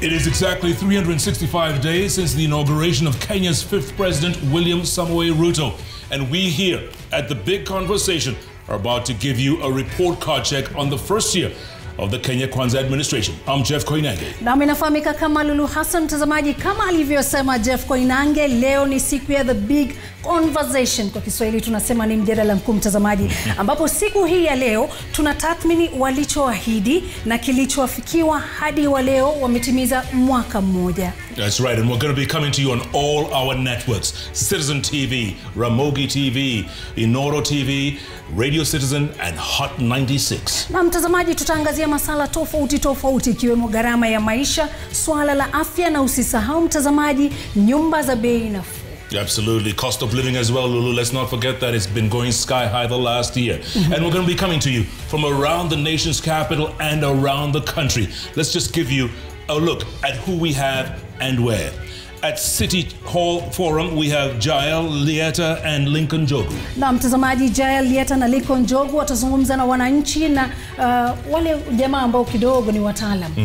It is exactly 365 days since the inauguration of Kenya's 5th President, William Samoei Ruto. And we here at The Big Conversation are about to give you a report card check on the first year of the Kenya Kwanza administration. I'm Jeff Koinange. Na minafahamika kama Lulu Hassan. Mtazamaji, kama alivyosema Jeff Koinange, leo ni siku ya The Big Conversation. Kwa Kiswahili tunasema ni mjadala mkuu, mtazamaji, ambapo siku hii ya leo tunatathmini walichoahidi na kilichoafikiwa hadi wa leo wametimiza mwaka mmoja. That's right, and we're going to be coming to you on all our networks: Citizen TV, Ramogi TV, Inoro TV, Radio Citizen and Hot 96. Na mtazamaji, tutaangazia masala tofauti ikiwemo gharama ya maisha, swala la afya, na usisahau mtazamaji, nyumba za bei nafuu. Absolutely. Cost of living as well, Lulu. Let's not forget that it's been going sky high the last year. And we're going to be coming to you from around the nation's capital and around the country. Let's just give you a look at who we have and where. At City Hall Forum, we have Jael, Lieta and Lincoln Jogu. Na mtazamaji, Jael, Lieta na Lincoln Jogu watazungumza na wananchi na wale jamaa ambao kidogo ni wataalam.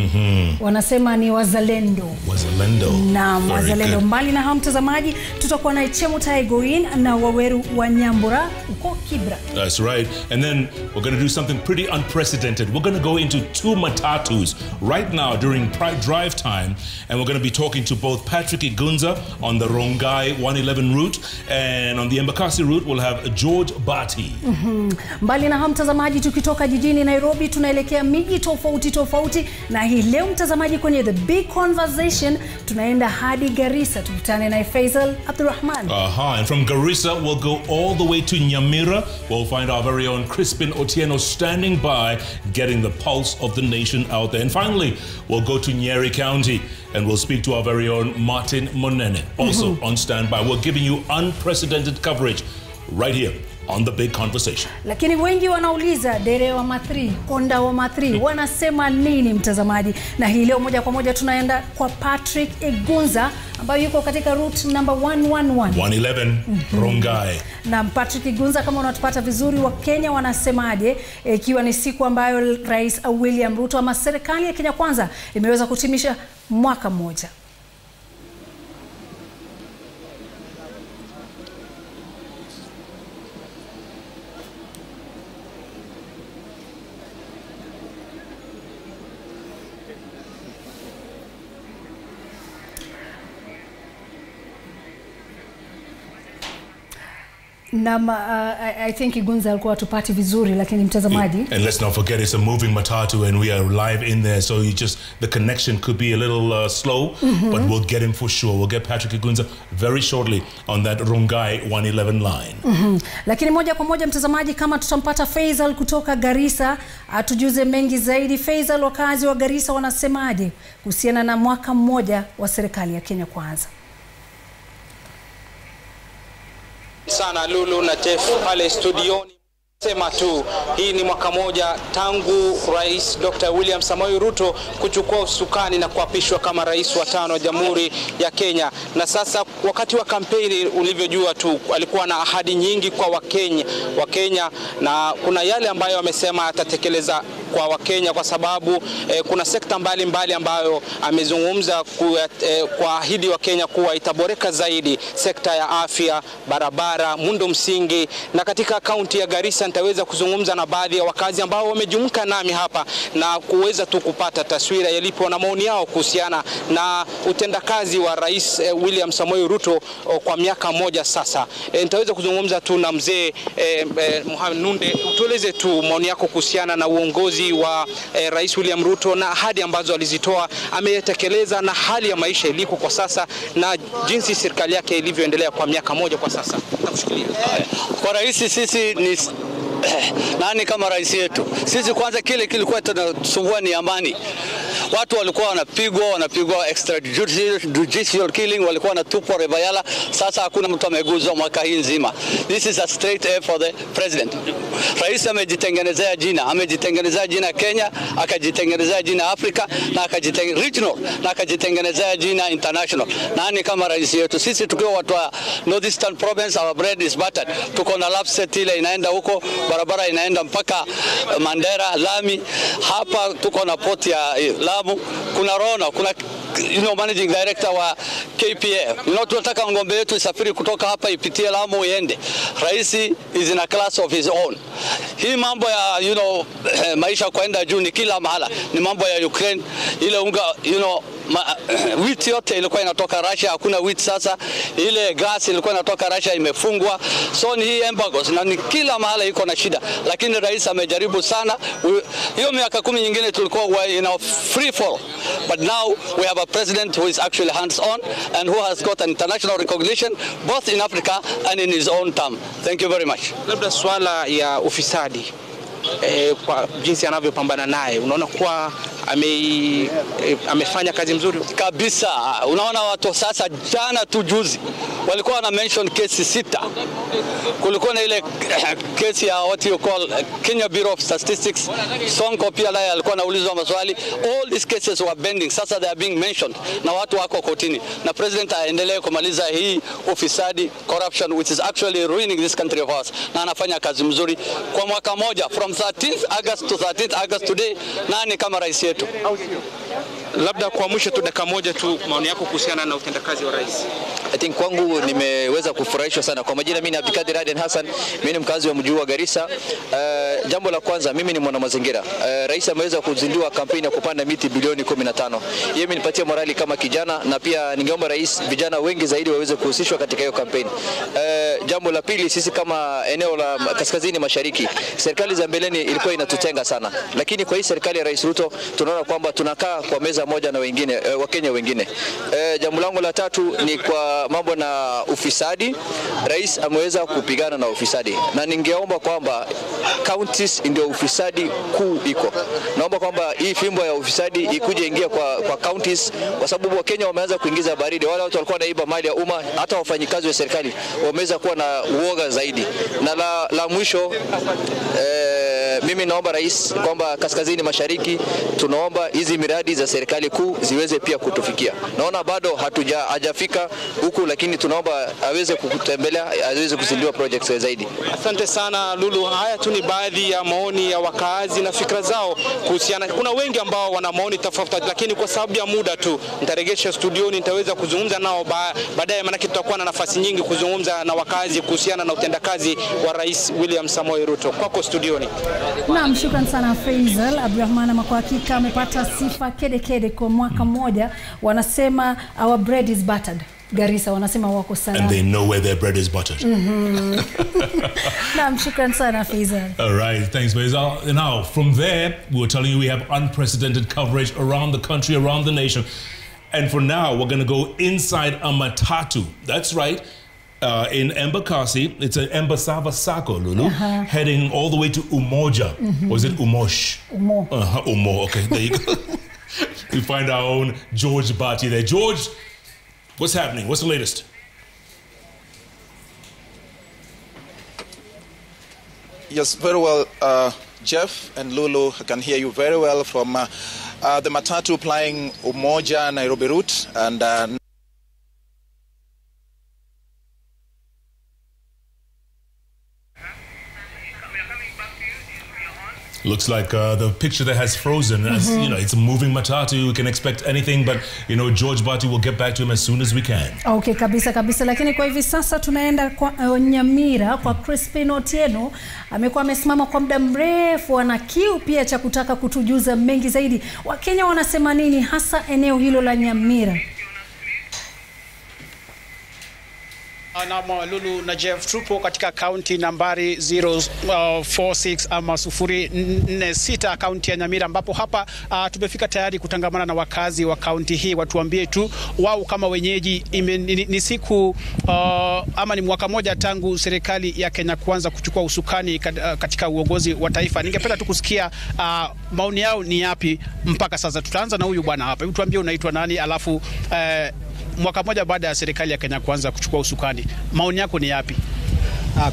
Wanasema ni wazalendo. Wazalendo. Na wazalendo. Mbali na hao mtazamaji, tutakuwa na Chemu Taigoin na Waweru wa Nyambura uko Kibra. That's right. And then we're going to do something pretty unprecedented. We're going to go into 2 matatus right now during drive time, and we're going to be talking to both Patrick Gunza on the Rongai 111 route, and on the Embakasi route we'll have George Bati. Mbali na hao mtazamaji, tukitoka jijini Nairobi tunaelekea miji tofauti, na hii leo mtazamaji kwenye The Big Conversation tunaenda hadi Garissa, tukutane na Faisal Abdurrahman. And from Garissa we'll go all the way to Nyamira. We'll find our very own Crispin Otieno standing by, getting the pulse of the nation out there. And finally we'll go to Nyeri County and we'll speak to our very own Martin Monene, also on standby. We're giving you unprecedented coverage right here on The Big Conversation. Lakini wengi wanauliza, dere wa mathri, konda wa mathri, wanasema nini mtazamaji? Na hii leo moja kwa moja tunaenda kwa Patrick Gunza ambaye yuko katika route number 111 Rongai. Na Patrick Gunza, kama unatupata vizuri, wa Kenya wanasemaje ikiwa ni siku ambayo Rais William Ruto ama serikali ya Kenya Kwanza imeweza kutimisha mwaka mmoja? I think Gunza alikuwa tupati vizuri, lakini mtazamaji, and let's not forget it's a moving matatu and we are live in there, so the connection could be a little slow, but we'll get him for sure. We'll get Patrick Gunza very shortly on that Rongai 111 line. Lakini moja kwa moja mtazamaji, kama tutampata Faisal kutoka Garissa atujuze mengi zaidi. Faisal, wakazi wa Garissa wanasemaje kuhusiana na mwaka mmoja wa serikali ya Kenya Kwanza? Sana Lulu na Jeff pale studioni. Sema tu, hii ni mwaka moja tangu Rais Dr. William Samoei Ruto kuchukua usukani na kuapishwa kama rais wa 5 wa Jamhuri ya Kenya. Na sasa wakati wa kampeni, ulivyojua tu, alikuwa na ahadi nyingi kwa Wakenya, na kuna yale ambayo amesema atatekeleza kwa Wakenya, kwa sababu kuna sekta mbalimbali ambayo amezungumza kwa ahidi wa Kenya kuwa itaboreka zaidi: sekta ya afya, barabara, muundo msingi. Na katika kaunti ya Garissa nitaweza kuzungumza na baadhi ya wakazi ambao wamejumuika nami hapa na kuweza tu kupata taswira yalipo na maoni yao kuhusiana na utendakazi wa Rais William Samoei Ruto kwa miaka mmoja sasa. Nitaweza kuzungumza tu na mzee Mohamed Nunde. Tueleze tu maoni yako kuhusiana na uongozi wa Rais William Ruto na ahadi ambazo alizitoa ametekeleza, na hali ya maisha iliko kwa sasa na jinsi serikali yake ilivyoendelea kwa miaka moja kwa sasa. Nakushikilia. Kwa rais sisi ni nani kama rais yetu? Sisi kwanza kile kilikuwa tunasumbua ni amani. Watu walikuwa wanapigwa extrajudicial killing, walikuwa wanatupwa Rebayala. Sasa hakuna mtu ameguzwa mwaka hii nzima. This is a straight A for the president. Rais amejitengenezea jina Kenya, akajitengenezea jina Afrika, na akajitengenezea regional, na akajitengenezea jina international. Nani kama rais yetu? Sisi tukiwa watu wa Northeastern province, our bread is buttered. Tuko na lapset ile inaenda huko, barabara inaenda mpaka Mandera, Lami. Hapa tuko na port ya Lamu, kuna Rona, kuna managing director wa KPA. Tunataka ngombe yetu isafiri kutoka hapa ipitie Lamu iende. Rais is in a class of his own. Hii mambo ya maisha kwenda juu ni kila mahala. Ni mambo ya Ukraine, ile unga wheat yote ilikuwa inatoka Russia, hakuna wheat sasa. Ile gas ilikuwa inatoka Russia imefungwa. So ni hii embargoes na ni kila mahala iko na shida. Lakini rais amejaribu sana. Hiyo miaka 10 nyingine tulikuwa free fall. But now we have a president who is actually hands on and who has got an international recognition both in Africa and in his own term. Thank you very much. Labda swala ya ufisadi kwa jinsi anavyopambana naye, unaona kuwa amefanya kazi mzuri kabisa. Unaona watu sasa, jana tu juzi walikuwa na mention kesi 6. Kulikuwa na ile kesi ya what you call Kenya Bureau of Statistics. Sonko pia naye alikuwa anaulizwa maswali. All these cases were pending. Sasa they are being mentioned na watu wako kotini, na president aendelee kumaliza hii ufisadi, corruption, which is actually ruining this country of ours, na anafanya kazi mzuri kwa mwaka moja from 13th August to 13th August today. Nani kama rais yetu? Labda kwa mwisho tu dakika moja tu, maoni yako kuhusiana na utendakazi wa rais. I think kwangu nimeweza kufurahishwa sana. Kwa majina mimi ni Abdikadir Aden Hassan, mimi ni mkazi wa mji wa Garissa. Jambo la kwanza, mimi ni mwana mazingira. Rais ameweza kuzindua kampeni ya kupanda miti bilioni 15. Yeye imenipatia morali kama kijana, na pia ningeomba rais vijana wengi zaidi waweze kuhusishwa katika hiyo kampeni. Jambo la pili, sisi kama eneo la kaskazini mashariki, serikali za mbeleni ilikuwa inatutenga sana. Lakini kwa hii serikali ya Rais Ruto tunaona kwamba tunakaa kwa meza moja na wengine, Wakenya wengine. Jambo langu la tatu ni kwa mambo na ufisadi. Rais ameweza kupigana na ufisadi, na ningeomba kwamba counties ndio ufisadi kuu iko. Naomba kwamba hii fimbo ya ufisadi ikuje ingia kwa counties, kwa sababu Wakenya wameanza kuingiza baridi. Wale watu walikuwa naiba mali ya umma, hata wafanyikazi wa serikali wameweza kuwa na uoga zaidi. Na la mwisho, mimi naomba rais kwamba kaskazini mashariki tunaomba hizi miradi za serikali kuu ziweze pia kutufikia. Naona bado hajafika huku, lakini tunaomba aweze kutembelea, aweze kuzindua projects zaidi. Asante sana Lulu. Haya tu ni baadhi ya maoni ya wakaazi na fikra zao kuhusiana. Kuna wengi ambao wana maoni tofauti, lakini kwa sababu ya muda tu nitaregesha studioni, nitaweza kuzungumza nao baadaye, maana tutakuwa na nafasi nyingi kuzungumza na wakaazi kuhusiana na utendakazi wa Rais William Samoei Ruto. Kwako studioni. Naam, shukran sana Faisal Abdurrahman. Kwa hakika amepata sifa kede kwa mwaka mmoja. Wanasema our bread is buttered. Garissa wanasema wako salama. And they know where their bread is buttered. Naam, shukran sana Faisal. All right, thanks Faisal. Now, from there, we were telling you we have unprecedented coverage around the country, around the nation. And for now, we're going to go inside a matatu. That's right. In Embakasi, it's an Embasava Sako, Lulu, heading all the way to Umoja. Was it Umosh? Umo. Umo, okay, there you go. We find our own George Bati there. George, what's happening? What's the latest? Yes, very well, Jeff and Lulu. I can hear you very well from the matatu plying Umoja, Nairobi route. And looks like the picture there has frozen. As, you know, it's a moving matatu. We can expect anything, but you know, George Bati will get back to him as soon as we can. Okay, kabisa. Lakini kwa hivi sasa tunaenda kwa Nyamira kwa Crispin Otieno. Amekuwa amesimama kwa muda mrefu, ana kiu pia cha kutaka kutujuza mengi zaidi. Wakenya wanasema nini hasa eneo hilo la Nyamira? Na Lulu na Jeff, tupo katika kaunti nambari 046 ama 046 kaunti ya Nyamira, ambapo hapa tumefika tayari kutangamana na wakazi wa kaunti hii. Watuambie tu wao kama wenyeji ni siku ama ni mwaka moja tangu serikali ya Kenya Kwanza kuchukua usukani katika uongozi wa taifa. Ningependa tu kusikia maoni yao ni yapi mpaka sasa. Tutaanza na huyu bwana hapa. Hebu tuambie unaitwa nani, alafu mwaka moja baada ya serikali ya Kenya Kwanza kuchukua usukani, maoni yako ni yapi?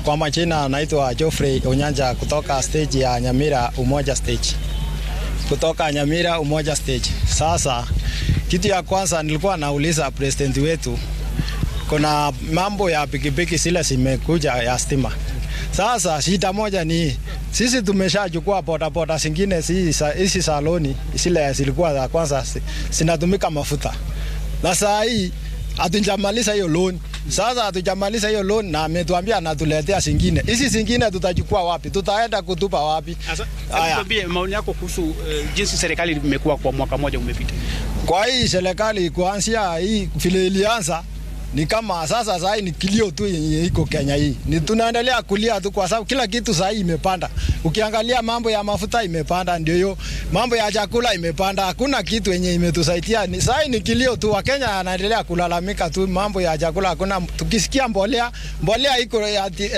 Kwa majina naitwa Geoffrey Onyanja kutoka stage ya Nyamira Umoja stage. Kutoka Nyamira Umoja stage. Sasa kitu ya kwanza nilikuwa nauliza president wetu, kuna mambo ya pikipiki zile zimekuja ya stima. Sasa shida moja ni sisi tumeshachukua bodaboda zingine hizi saloni zile zilikuwa za kwanza zinatumika mafuta. Na saa hii hatujamaliza hiyo loan. Sasa hatujamaliza hiyo loan na ametuambia anatuletea zingine. Hizi zingine tutachukua wapi? Tutaenda kutupa wapi? Sasa tuambie maoni yako kuhusu jinsi serikali imekuwa kwa mwaka mmoja umepita. Kwa hii serikali kuanzia hii vile ilianza ni kama sasa ni kilio tu yenye iko Kenya hii. Ni tunaendelea kulia tu kwa sababu kila kitu sasa imepanda. Ukiangalia mambo ya mafuta imepanda, ndio hiyo. Mambo ya chakula imepanda. Hakuna kitu yenye imetusaidia. Sasa ni kilio tu. Wakenya wanaendelea kulalamika tu mambo ya chakula hakuna. Tukisikia mbolea iko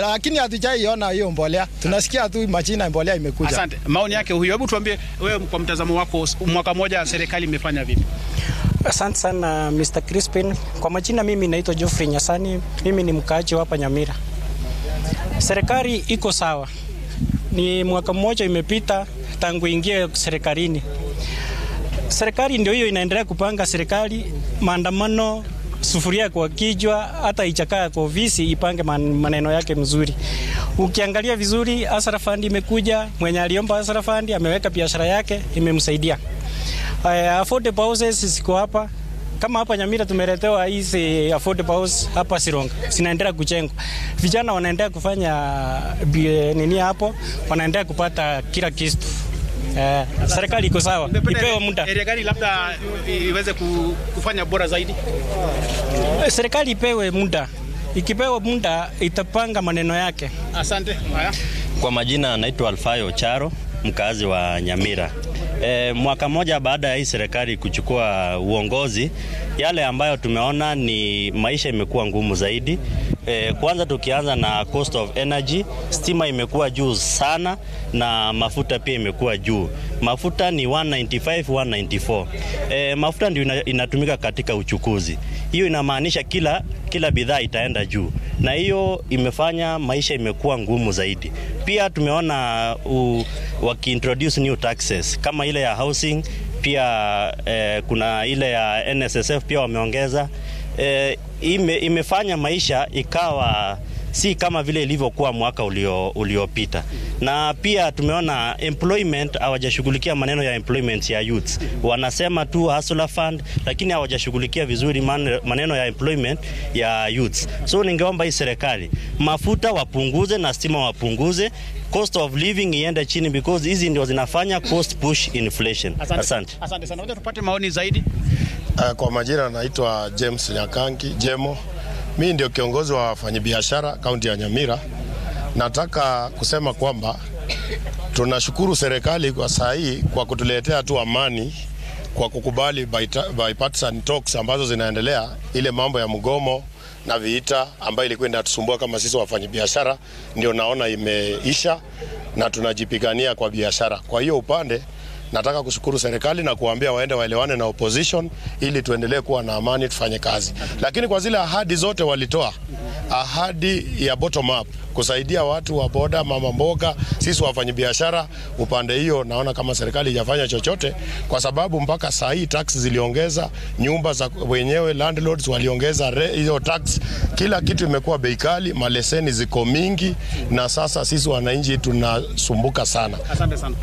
lakini hatujaiona hiyo mbolea. Tunasikia tu machina mbolea imekuja. Asante. Maoni yake huyo. Hebu tuambie wewe kwa mtazamo wako mwaka mmoja serikali imefanya vipi? Asante sana Mr. Crispin. Kwa majina mimi naitwa Geoffrey Nyasani, mimi ni mkaaji hapa Nyamira. Serikali iko sawa. Ni mwaka mmoja imepita tangu ingie serikalini. Serikali ndio hiyo inaendelea kupanga serikali, maandamano, sufuria kwa kijwa, hata ichakaa kwa ofisi ipange maneno yake mzuri. Ukiangalia vizuri, Hasara Fund imekuja, mwenye aliomba Hasara Fund ameweka biashara yake, imemsaidia. Affordable houses ziko hapa. Kama hapa Nyamira tumeletewa hizi affordable house hapa Sironga. Zinaendelea kujengwa. Vijana wanaendelea kufanya nini hapo? Wanaendelea kupata kila kitu. Serikali iko sawa. Ipewe muda. Area gani labda iweze kufanya bora zaidi? Serikali ipewe muda. Ikipewa muda itapanga maneno yake. Asante. Haya. Kwa majina naitwa Alfayo Charo, mkazi wa Nyamira. Mwaka mmoja baada ya hii serikali kuchukua uongozi, yale ambayo tumeona ni maisha imekuwa ngumu zaidi. Kwanza tukianza na cost of energy, stima imekuwa juu sana na mafuta pia imekuwa juu. Mafuta ni 195, 194. Mafuta ndio inatumika katika uchukuzi. Hiyo inamaanisha kila bidhaa itaenda juu. Na hiyo imefanya maisha imekuwa ngumu zaidi. Pia tumeona wakiintroduce new taxes kama ile ya housing, pia kuna ile ya NSSF pia wameongeza. Imefanya maisha ikawa si kama vile ilivyokuwa mwaka uliopita. Na pia tumeona employment hawajashughulikia maneno ya employment ya youth. Wanasema tu hustler fund lakini hawajashughulikia vizuri maneno ya employment ya youth. So ningeomba hii serikali mafuta wapunguze na stima wapunguze, cost of living iende chini because hizi ndio zinafanya cost push inflation. Asante. Asante sana. Ngoja tupate maoni zaidi. Kwa majina naitwa James Nyakangi Jemo. Mimi ndio kiongozi wa wafanyabiashara kaunti ya Nyamira. Nataka kusema kwamba tunashukuru serikali kwa saa hii kwa kutuletea tu amani, kwa kukubali bipartisan talks ambazo zinaendelea, ile mambo ya mgomo na vita ambayo ilikuwa inatusumbua kama sisi wafanyabiashara ndio naona imeisha na tunajipigania kwa biashara. Kwa hiyo upande nataka kushukuru serikali na kuambia waende waelewane na opposition ili tuendelee kuwa na amani tufanye kazi. Lakini kwa zile ahadi zote walitoa, ahadi ya bottom up kusaidia watu wa boda, mama mboga, sisi wafanyabiashara, upande hiyo naona kama serikali haijafanya chochote kwa sababu mpaka saa hii tax ziliongeza, nyumba za wenyewe landlords waliongeza hiyo tax, kila kitu imekuwa bei kali, maleseni ziko mingi na sasa sisi wananchi tunasumbuka sana. Asante sana.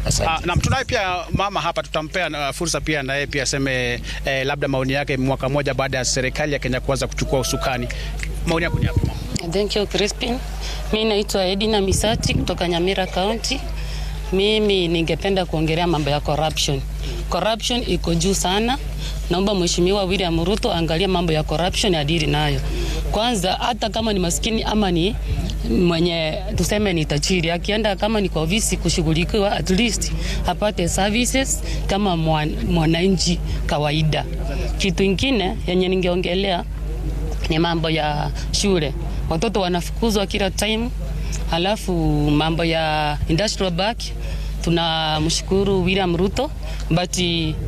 Na tunaye pia mama hapa, tutampea fursa pia na yeye pia aseme labda maoni yake mwaka mmoja baada ya serikali ya Kenya Kwanza kuchukua usukani. Maoni yako ni hapo. Thank you Crispin. Mimi naitwa Edina Misati kutoka Nyamira County. Mimi ningependa kuongelea mambo ya corruption. Corruption iko juu sana. Naomba Mheshimiwa William Ruto angalia mambo ya corruption adili nayo. Kwanza hata kama ni maskini ama ni mwenye tuseme ni tajiri, akienda kama ni kwa ofisi kushughulikiwa at least apate services kama mwananchi kawaida. Kitu kingine yenye ningeongelea ni mambo ya shule. Watoto wanafukuzwa kila time. Halafu mambo ya industrial park tunamshukuru William Ruto, but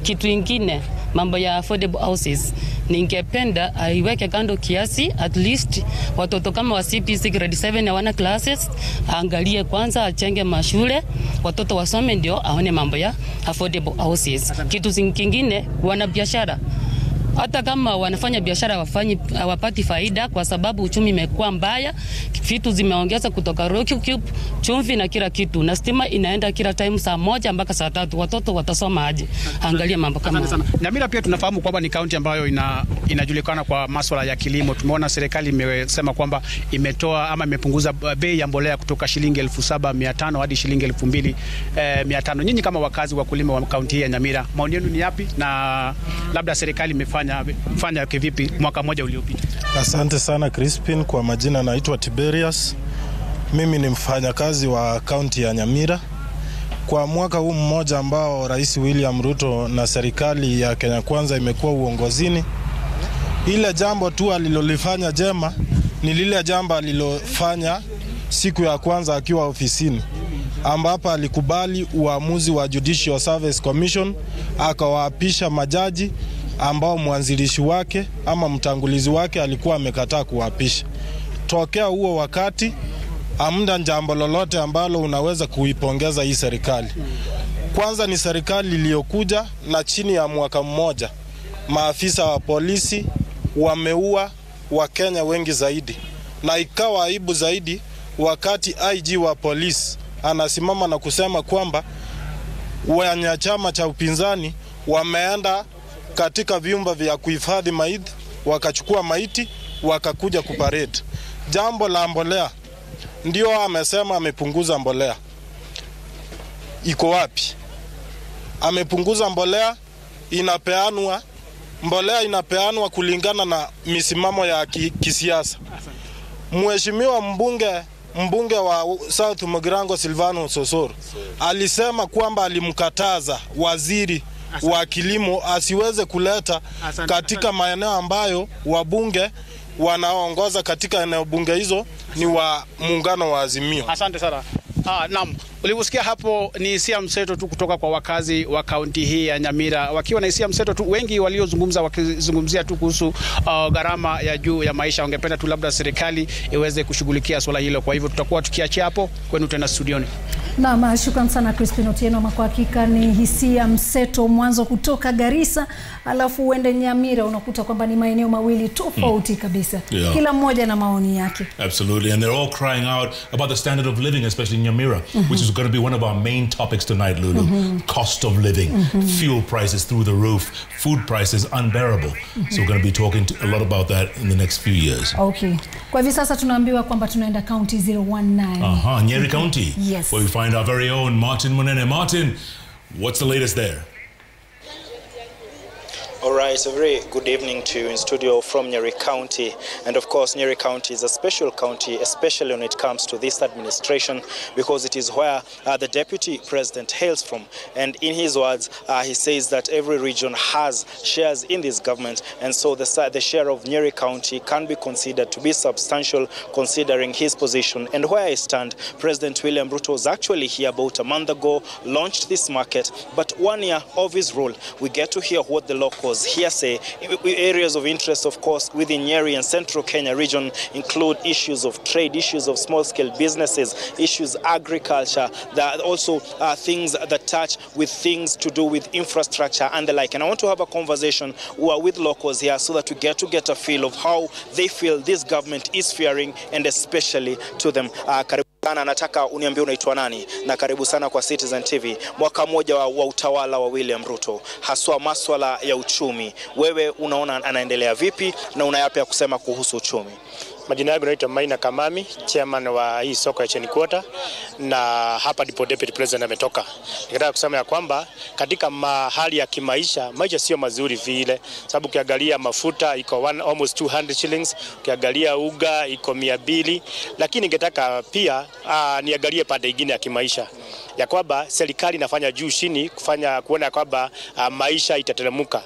kitu kingine mambo ya affordable houses ningependa aiweke kando kiasi, at least watoto kama wa CPC grade 7 hawana classes, angalie kwanza achenge mashule watoto wasome ndio aone mambo ya affordable houses. Kitu kingine wana biashara Hata kama wanafanya biashara hawapati faida kwa sababu uchumi imekuwa mbaya, vitu zimeongeza kutoka Rocky Cube, chumvi na kila kitu. Na stima inaenda kila time saa 1 mpaka saa 3. Watoto watasoma aje? Angalia mambo kama haya. Nyamira pia tunafahamu kwamba ni kaunti ambayo inajulikana kwa masuala ya kilimo. Tumeona serikali imesema kwamba imetoa ama imepunguza bei ya mbolea kutoka shilingi 7,500 hadi shilingi 2,500. Nyinyi kama wakazi wa kulima wa kaunti hii ya Nyamira, maoni yenu ni yapi na labda serikali imefanya kivipi mwaka mmoja uliopita? Asante sana Crispin. Kwa majina naitwa Tiberius. Mimi ni mfanyakazi wa kaunti ya Nyamira. Kwa mwaka huu mmoja ambao Rais William Ruto na serikali ya Kenya Kwanza imekuwa uongozini, ile jambo tu alilolifanya jema ni lile jambo alilofanya siku ya kwanza akiwa ofisini, ambapo alikubali uamuzi wa Judicial Service Commission, akawaapisha majaji ambao mwanzilishi wake ama mtangulizi wake alikuwa amekataa kuapisha. Tokea huo wakati hamna jambo lolote ambalo unaweza kuipongeza hii serikali. Kwanza ni serikali iliyokuja na chini ya mwaka mmoja maafisa wa polisi wameua Wakenya wengi zaidi, na ikawa aibu zaidi wakati IG wa polisi anasimama na kusema kwamba wanachama cha upinzani wameenda katika vyumba vya kuhifadhi maiti, wakachukua maiti wakakuja kuparade. Jambo la mbolea, ndio amesema amepunguza mbolea. Iko wapi? Amepunguza mbolea, inapeanwa kulingana na misimamo ya kisiasa. Mheshimiwa mbunge wa South Mugirango Silvano Sosoro alisema kwamba alimkataza waziri wa kilimo asiweze kuleta katika maeneo ambayo wabunge wanaongoza katika eneo bunge hizo ni wa muungano wa Azimio. Asante sana. Naam, ulivyosikia hapo ni hisia mseto tu kutoka kwa wakazi wa kaunti hii ya Nyamira, wakiwa na hisia mseto tu. Wengi waliozungumza wakizungumzia tu kuhusu gharama ya juu ya maisha. Wangependa tu labda serikali iweze kushughulikia swala hilo. Kwa hivyo tutakuwa tukiachia hapo kwenu tena studioni. Naam, shukrani sana Crispin Otieno. Kwa hakika ni hisia mseto, mwanzo kutoka Garissa alafu uende Nyamira, unakuta kwamba ni maeneo mawili tofauti kabisa. Kila mmoja na maoni yake. Absolutely, and they're all crying out about the standard of living, especially in Nyamira, which is going to be one of our main topics tonight, Lulu. Cost of living, fuel prices through the roof, food prices unbearable. So we're going to be talking a lot about that in the next few years. Okay. Kwa hivi sasa tunaambiwa kwamba tunaenda county 019. Nyeri County. Yes. Where we find our very own Martin Munene. Martin, what's the latest there? All right, a very good evening to you in studio from Nyeri County. And of course, Nyeri County is a special county, especially when it comes to this administration, because it is where the deputy president hails from. And in his words, he says that every region has shares in this government. And so the share of Nyeri County can be considered to be substantial considering his position. And where I stand, President William Ruto was actually here about a month ago, launched this market. But 1 year of his rule, we get to hear what the locals here say. Areas of interest, of course, within Nyeri and Central Kenya region include issues of trade, issues of small-scale businesses, issues agriculture, that also things that touch with things to do with infrastructure and the like. And I want to have a conversation with locals here so that we get a feel of how they feel this government is faring, and especially to them. Sana, nataka uniambie unaitwa nani, na karibu sana kwa Citizen TV. Mwaka mmoja wa utawala wa William Ruto, haswa masuala ya uchumi, wewe unaona anaendelea vipi na una yapi ya kusema kuhusu uchumi? Majina yangu naitwa Maina Kamami, chairman wa hii soko ya Cheni Quarter, na hapa ndipo deputy president ametoka. Nikataka kusema ya kwamba katika hali ya kimaisha, maisha sio mazuri vile, sababu ukiangalia mafuta iko almost 200 shillings, ukiangalia uga iko 200, lakini ningetaka pia niangalie pande nyingine ya kimaisha, ya kwamba serikali inafanya juu chini kuona kwamba maisha itateremka.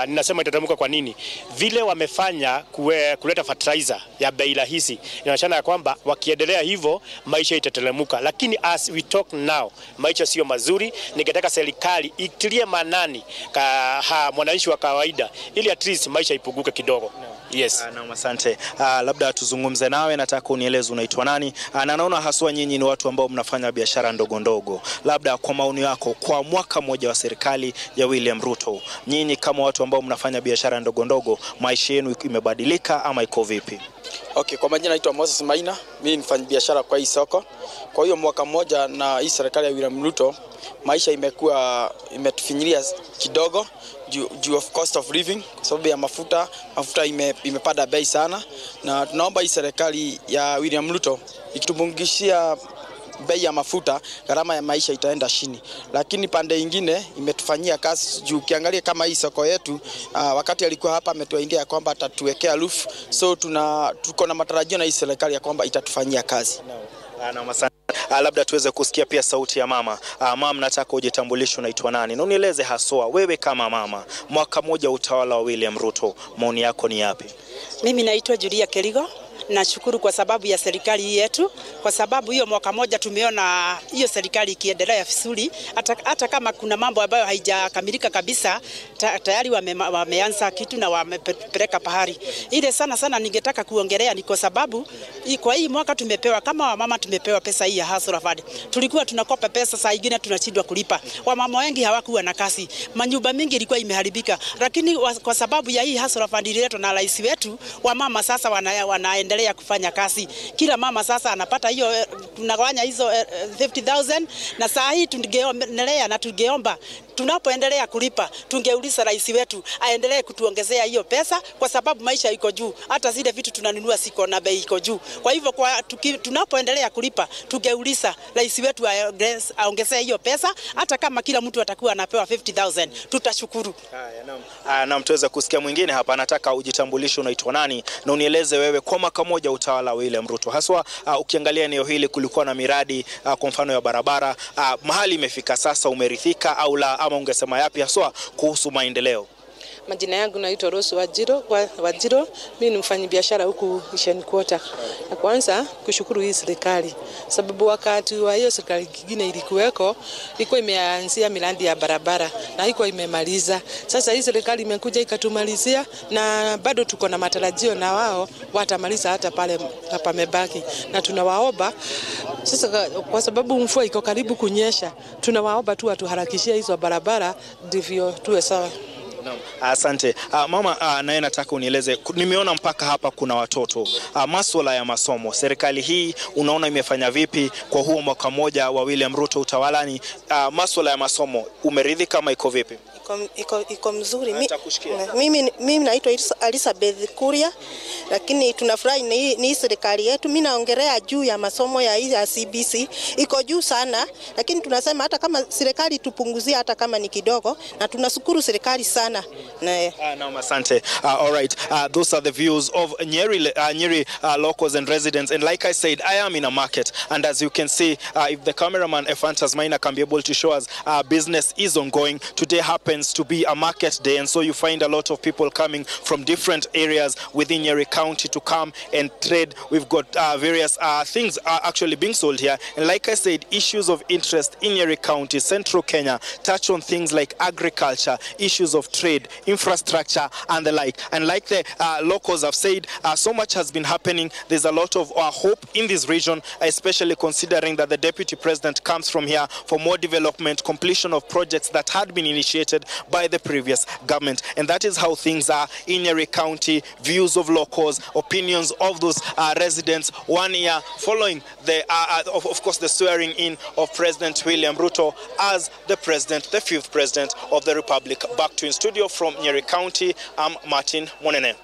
Ninasema itateremka kwa nini? Vile wamefanya kuleta fertilizer ya bei rahisi, inaonyesha kwamba wakiendelea hivyo maisha itateremka. Lakini as we talk now, maisha sio mazuri. Ningetaka serikali itilie manani mwananchi wa kawaida, ili at least maisha ipunguke kidogo. Yes. Na asante. Labda tuzungumze nawe, nataka unieleze unaitwa nani? Na naona haswa nyinyi ni watu ambao mnafanya biashara ndogo ndogo. Labda kwa maoni yako, kwa mwaka mmoja wa serikali ya William Ruto, nyinyi kama watu ambao mnafanya biashara ndogo ndogo, maisha yenu imebadilika ama iko vipi? Okay, kwa majina naitwa Moses Maina, mimi nifanya biashara kwa hii soko. Kwa hiyo mwaka mmoja na hii serikali ya William Ruto, maisha imetufinyilia kidogo due of cost of living, kwa sababu ya mafuta imepanda bei sana, na tunaomba hii serikali ya William Ruto ikitubungishia bei ya mafuta, gharama ya maisha itaenda chini. Lakini pande nyingine imetufanyia kazi juu, ukiangalia kama hii soko yetu, wakati alikuwa hapa ametuahidia kwamba atatuwekea roof, so tuko na matarajio na hii serikali ya kwamba itatufanyia kazi. Labda tuweze kusikia pia sauti ya mama. Mama, nataka ujitambulishe, unaitwa nani? Na unieleze haswa wewe kama mama, mwaka mmoja utawala wa William Ruto, maoni yako ni yapi? Mimi naitwa Julia Kerigo. Nashukuru kwa sababu ya serikali yetu, kwa sababu hiyo mwaka moja tumeona hiyo serikali ikiendelea vizuri, hata kama kuna mambo ambayo haijakamilika kabisa, tayari wameanza kitu na wamepeleka pahali. Ile sana ningetaka kuongelea ni kwa sababu kwa hii mwaka tumepewa, kama wamama tumepewa pesa hii ya hustler fund. Tulikuwa tunakopa pesa, saa nyingine tunashindwa kulipa. Wamama wengi hawakuwa na kazi, manyumba mingi ilikuwa imeharibika, lakini kwa sababu ya hii hustler fund ililetwa na rais wetu, wamama sasa wanaendelea kufanya kazi. Kila mama sasa anapata hiyo, tunagawanya hizo 50,000, na saa hii tungeonelea na tungeomba tunapoendelea kulipa, tungeuliza rais wetu aendelee kutuongezea hiyo pesa, kwa sababu maisha iko juu, hata zile vitu tunanunua siko na bei iko juu. Kwa hivyo tunapoendelea kulipa, tungeuliza rais wetu aongezee hiyo pesa, hata kama kila mtu atakuwa anapewa 50,000, tutashukuru. Na mtuweza kusikia mwingine hapa, nataka ujitambulishe, unaitwa nani na unieleze wewe kwa mwaka mmoja utawala wa William Ruto. Haswa ukiangalia eneo hili kulikuwa na miradi kwa mfano ya barabara, mahali imefika sasa, umeridhika au la, ama ungesema yapi haswa kuhusu maendeleo? Majina yangu naitwa Rose Wajiro. Mimi ni mfanyabiashara huku Kenya Kwanza. Na kwanza kushukuru hii serikali, sababu wakati wa hiyo serikali nyingine ilikuwa imeanzia miradi ya barabara na haikuwa imemaliza. Sasa hii serikali imekuja ikatumalizia, na bado tuko na matarajio na wao watamaliza hata pale hapa mebaki. Na tunawaomba sasa, kwa sababu mvua iko karibu kunyesha, tunawaomba tu watuharakishie hizo barabara ndivyo tuwe sawa. Asante. Mama, naye nataka unieleze, nimeona mpaka hapa kuna watoto, masuala ya masomo, serikali hii unaona imefanya vipi kwa huo mwaka mmoja wa William Ruto utawalani? Masuala ya masomo umeridhika kama iko vipi? Iko mzuri. Mimi naitwa Elizabeth Kuria, lakini tunafurahi ni serikali yetu. Mimi naongelea juu ya masomo ya CBC, iko juu sana, lakini tunasema hata kama serikali tupunguzia hata kama ni kidogo, na tunashukuru serikali sana. Asante. All right. Those are the views of Nyeri locals and residents, and like I said, I am in a market, and as you can see, if the cameraman Efantas Maina can be able to show us, business is ongoing. Today happens to be a market day, and so you find a lot of people coming from different areas within Nyeri County to come and trade. We've got various things actually being sold here, and like I said, issues of interest in Nyeri County, Central Kenya, touch on things like agriculture, issues of trade, infrastructure, and the like. And like the locals have said, so much has been happening. There's a lot of hope in this region, especially considering that the Deputy President comes from here for more development, completion of projects that had been initiated by the previous government. And that is how things are in Nyeri County. Views of locals, opinions of those residents 1 year following the, of course, the swearing in of President William Ruto as the president, the 5th president of the Republic. Back to in studio from Nyeri County, I'm Martin Monene.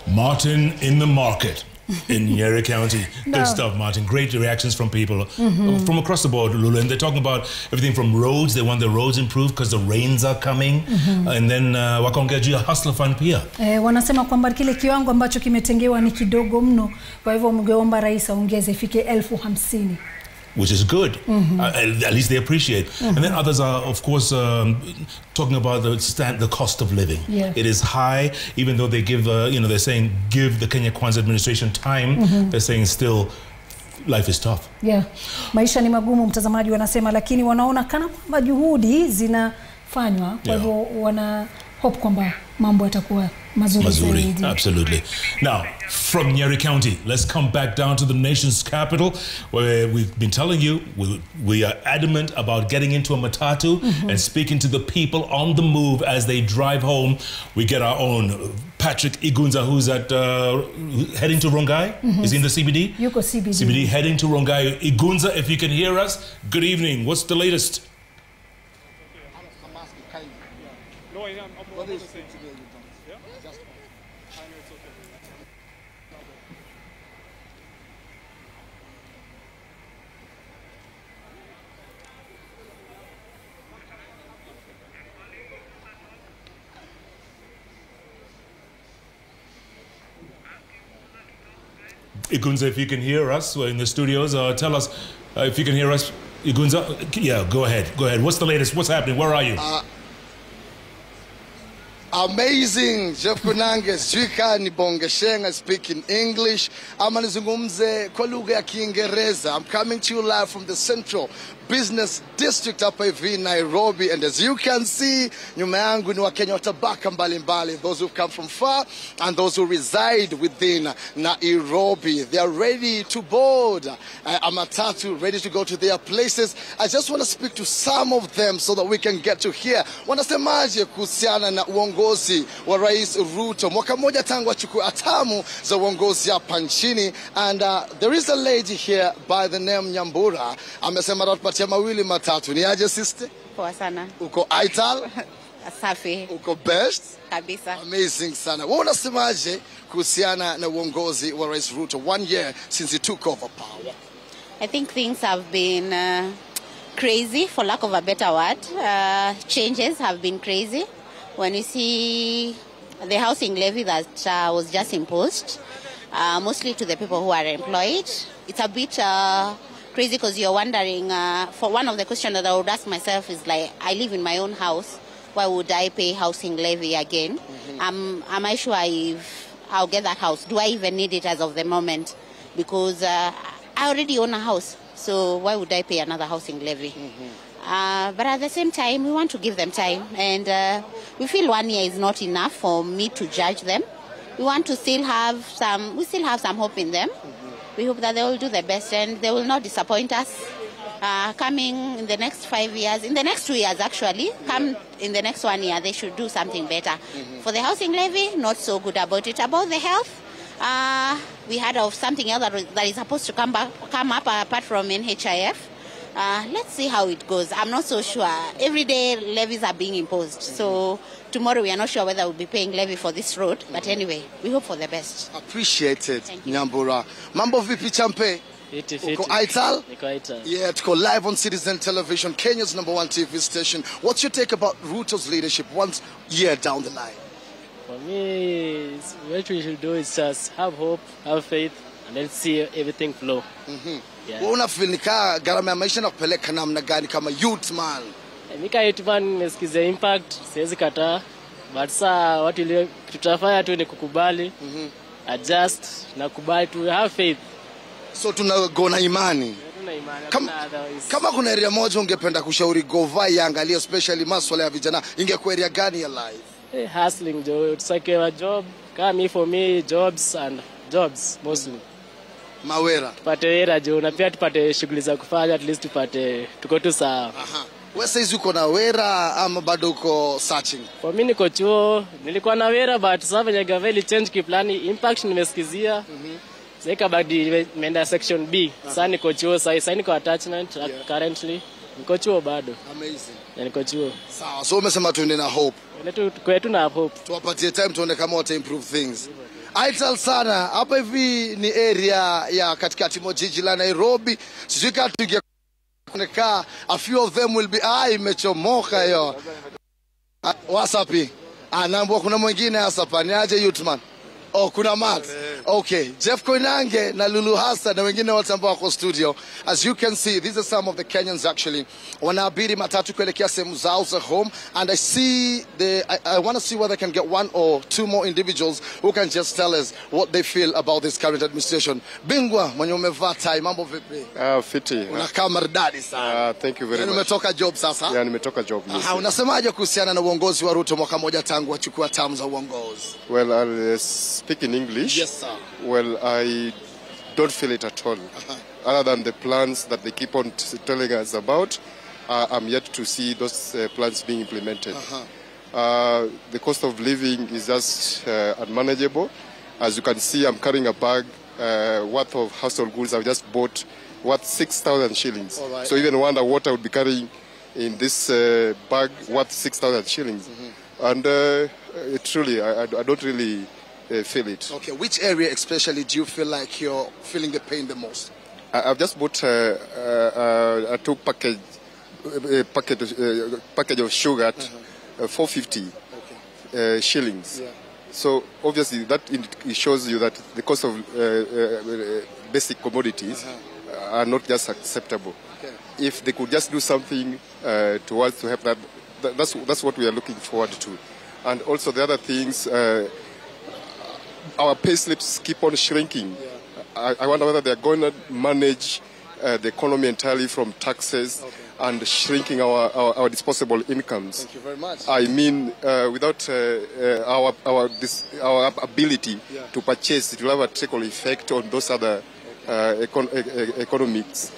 Martin in the market in Nyeri County. Good stuff, Martin. Great reactions from people from across the board, Lulu. And they're talking about everything from roads. They want the roads improved because the rains are coming. And then wakaongea juu ya hustler fund pia. Wanasema kwamba kile kiwango ambacho kimetengewa ni kidogo mno. Kwa hivyo mngeomba rais aongeze ifike 50,000. Which is good. At least they appreciate. And then others are, of course, talking about the cost of living. Yeah. It is high, even though they give, they're saying give the Kenya Kwanza administration time. They're saying still, life is tough. Yeah, maisha ni magumu, mtazamaji wanasema, lakini wanaona kana kwamba juhudi zinafanywa. Kwa hivyo hope kwamba mambo yatakuwa mazuri zaidi. Absolutely. Now, from Nyeri County, let's come back down to the nation's capital, where we've been telling you we are adamant about getting into a matatu and speaking to the people on the move as they drive home. We get our own Patrick Igunza, who's at heading to Rongai. Is he in the CBD? Yuko CBD. CBD heading to Rongai. Igunza, if you can hear us, good evening. What's the latest? Igunza, if you can hear us, we're in the studios. Tell us if you can hear us. Igunza, yeah, go ahead. Go ahead. What's the latest? What's happening? Where are you? Amazing. Jeff Kunanges, Jwika ni Bongeshenga speaking English. Ama nizungumze kwa lugha ya Kiingereza. I'm coming to you live from the Central Business District hapa hivi Nairobi, and as you can see, nyuma yangu ni Wakenya wa tabaka mbalimbali, those who come from far and those who reside within Nairobi. They are ready to board a matatu, ready to go to their places. I just want to speak to some of them so that we can get to hear wanasemaje kuhusiana na uongozi wa Rais Ruto. Mwaka mmoja tangu achukue hatamu za uongozi hapa nchini, and there is a lady here by the name Nyambura. Amesema atatupatia mawili matatu. Ni aje sister? Poa sana. Uko Aital? Safi. Uko best? Kabisa. Amazing sana. Wewe unasemaje kuhusiana na uongozi wa Rais Ruto 1 year since he took over power? I think things have been crazy, for lack of a better word. Changes have been crazy. When you see the housing levy that was just imposed, mostly to the people who are employed, it's a bit crazy because you're wondering, for one of the questions that I would ask myself is like, I live in my own house, why would I pay housing levy again? Am I sure I'll get that house? Do I even need it as of the moment? Because I already own a house, so why would I pay another housing levy? But at the same time, we want to give them time, and we feel 1 year is not enough for me to judge them. We want to still have some hope in them. We hope that they will do the best and they will not disappoint us. Coming in the next 5 years, in the next 2 years actually, come in the next 1 year, they should do something better. For the housing levy, not so good about it. About the health, we heard of something else that is supposed to come up apart from NHIF. Let's see how it goes. I'm not so sure. Every day levies are being imposed. So tomorrow we are not sure whether we'll be paying levy for this road. But anyway, we hope for the best. Appreciate it, Nyambura. Mambo vipi champe? Uko Aital? Niko Aital. Yeah, to go live on Citizen Television, Kenya's #1 TV station. What's your take about Ruto's leadership 1 year down the line? For me, what we should do is just have hope, have faith, and let's see everything flow. Yeah. Wewe unafeel nika gharama ya maisha na kupeleka namna gani kama youth man? Nika youth man nisikize impact, siwezi kataa. But saa watu ile tutafanya tu ni kukubali, adjust na kubali to have faith. So tunago na imani. Kama kuna area moja ungependa kushauri gova iangalie especially masuala ya vijana, ingekuwa area gani ya life? Hustling jo, tusake a job. Kama for me jobs mostly. Mawera. Tupate hela jo, na pia tupate shughuli za kufanya, at least tuko tu sawa. Wewe sasa uko na wera ama bado uko searching? For me niko chuo, nilikuwa na wera but sasa venye gaveli change kiplani, impact nimesikizia. Sasa badi nimeenda section B. Sasa niko chuo, sasa niko attachment currently. Niko chuo bado. Amazing. Niko chuo. Sawa, so umesema tuende na hope. Kwetu na hope. Tuwapatie time tuone kama wata improve things. Aital sana, hapa hivi ni area ya katikati mwa jiji la Nairobi. Sijui kama tungekuwa a few of them will be imechomoka hiyo. Wasapi? Naambiwa kuna mwingine hapa ni aje youth man. Oh, kuna Max. Okay, Jeff Koinange na Lulu Hassan na wengine wote ambao wako studio. As you can see, these are some of the Kenyans actually. Wanaabiri matatu kuelekea sehemu zao za home, and I see I want to see whether I can get one or two more individuals who can just tell us what they feel about this current administration. Bingwa, mwenye umevaa tai, mambo vipi? Fiti. Unakaa maridadi sana. Thank you very much. Umetoka job sasa? Yeah, nimetoka job. Unasemaje kuhusiana na uongozi wa Ruto mwaka moja tangu achukua terms za uongozi? Well, I'll speak in English. Yes, sir. Well, I don't feel it at all. Other than the plans that they keep on telling us about, I'm yet to see those plans being implemented. The cost of living is just unmanageable. As you can see, I'm carrying a bag worth of household goods I've just bought worth 6,000 shillings. Right. So even one water I would be carrying in this bag worth 6,000 shillings. And truly, I don't really feel it. Okay, which area especially do you feel like you're feeling the pain the most? I've just bought a package of sugar at 450 shillings. Yeah. So obviously that it shows you that the cost of basic commodities are not just acceptable. Okay. If they could just do something towards to help that, that's what we are looking forward to. And also the other things, our pay slips keep on shrinking. Yeah. I wonder whether they are going to manage the economy entirely from taxes and shrinking our disposable incomes. Thank you very much. I mean, without our ability to purchase, it will have a trickle effect on those other economics.